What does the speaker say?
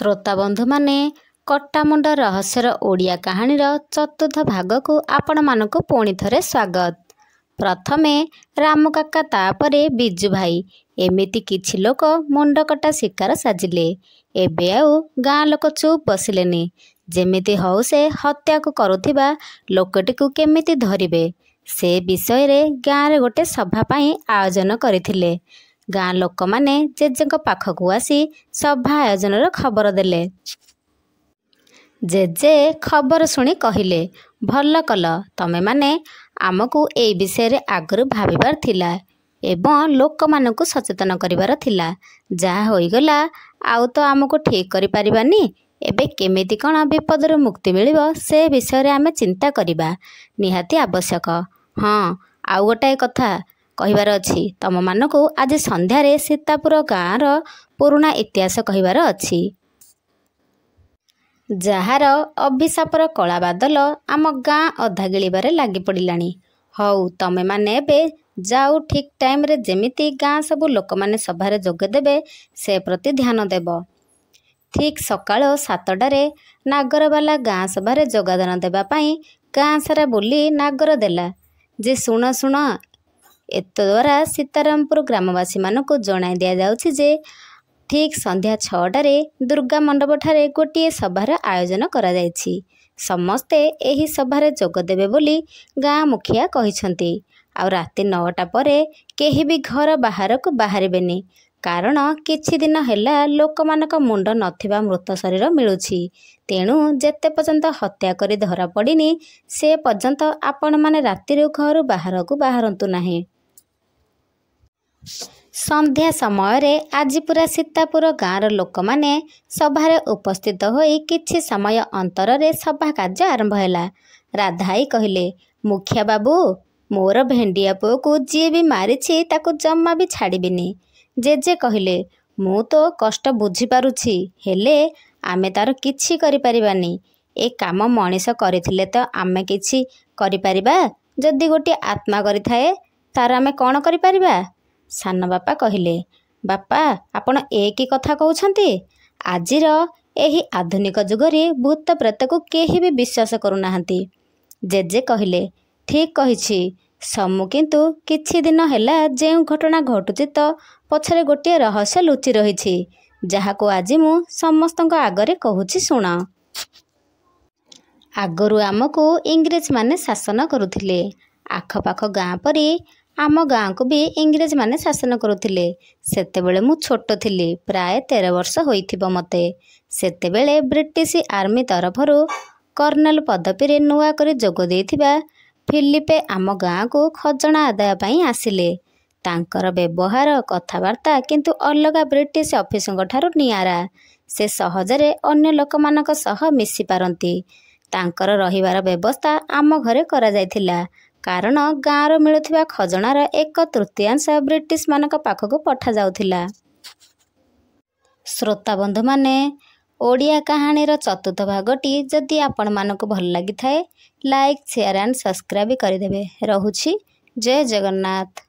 श्रोता बंधु माने कट्टामुंड रहस्यर ओडिया कहानीर चतुर्थ भाग को आपण मानक पुणी थरे स्वागत। प्रथमे रामू काका तापरे बिजू भाई एमिति किछि लोक मुंड कटा शिकार साजिले। एबे आउ गाँ लोक चुप बसिलेनी। जेमिति हौ से हत्या को करुथिबा लोकटी को केमिति धरिबे से विषय रे गाँ रे गोटे सभा पाई आयोजन करथिले। गाँ लोक माने जेजेଙ୍କ पाखकू आसी सभा आयोजन खबर देले। जेजे खबर शुणी कहिले, भल कल तमे माने आमको ए विषय रे आगरु भाबिबार थिला एवं लोक मानकू सचेतन करिवार थिला। जहा होइगला आउ तो आमको ठीक करि परिबानी। एबे केमिति कण विपदर मुक्ति मिलिबो से विषय रे आमे चिंता करिबा निहाती आवश्यक। हाँ आउ गोटाए कथा कहिबार अछि तम मानकू आज संध्यारे सीतापुर गाँर पुराणा इतिहास कहिबार अछि। जार अभिशापर कला बादल आम गाँ अधा गिलिबारे लागि पड़िलानी। हौ तमे माने एबे जाऊ ठीक टाइम रे जेमिति गाँ सबु लोक माने सभारे जोग देबे से प्रति ध्यान देब। ठीक सकाळ 7टारे नागरवाला गाँ सभारे जोगदान देबा पाई गाँ सारा बुली नागर देला जे सुण सुण एत द्वारा सीतारामपुर ग्रामवासी मानक जणाई दिया जाउछि जे ठीक संध्या 6टारे दुर्गा मंडप ठारे गोटे सभार आयोजन करा जायछि। समस्ते एही सभारे जोग देबे बोली गाँ मुखिया कहिसंती। आ राति 9टा परे केही भी घर बाहर को बाहरिबेनी कारण किछि दिन हैला लोक मानक मुंड नथिबा मृत शरीर मिलुछि। तेणु जेते पर्यंत हत्या करी धरा पड़िनी से पर्यंत आपण माने राति घर बाहर को बाहरंतु नाही। संध्या समय रे आज पूरा सीतापुर गाँर लोक माने सभारे उपस्थित होई किछि समय अंतर रे सभा कार्य आरंभ हैला। राधाई कहिले, मुखिया बाबू मोर भेंडिया पुओ को जी भी मारिछि ताको जम्मा भी छाड़िबिनी। जेजे कहिले, मु तो कष्ट बुझी पारुछि हेले आमे तार किछि करि परिबानी। ए काम मनीष करिथिले तो आमे किछि करि परिबा। जदि गोटे आत्मा करिथाए तार आमे कोन करि परिबा। सान बापा कहिले, बापा आपण एकी कथा कहउछंती। आजिर एही आधुनिक जुगरे भूत प्रेत को केही भी विश्वास करूनाहांती। जेजे कहिले, ठीक कहिछि समु किंतु किछि दिन हैला जे घटना घटुछि तो पछरे गोटे रहस्य लुचि रहिछि जाहाको आज मु समस्तଙ୍କ आगरे कहूछि सुण। आगरु आमको इंग्रेज माने शासन करुथिले। आखपाख गाँ परी आम गाँ को भी इंग्रेज माने शासन करुथिले। सेतेबेले मु छोट थिली, प्राय 13 वर्ष होइथिबो मते। सेतेबेले ब्रिटिश आर्मी तरफरु कर्नल पदवी रे नुआ करी जोग देइथिबा फिलिपे आम गाँ को खजना आदाय पाई आसिले। तांकर व्यवहार कथावार्ता किंतु अलगा ब्रिटिश ऑफिसरଙ୍କ ठारू नियारा। से सहजरे अन्य लोक मानक सह मिसी पारंती। तांकर रहिबार व्यवस्था आम घरे करा जायथिला कारण गाँर मिलुथिबा खजनार 1/3 ब्रिटिश मानक पाखको पठा जाउथिला। श्रोता बंधु माने ओडिया कहानीर चतुर्थ भागटी जदि आपण मानक भल लागि थाए लाइक शेयर एंड सब्सक्राइब करिदेबे। रहुछि जय जगन्नाथ।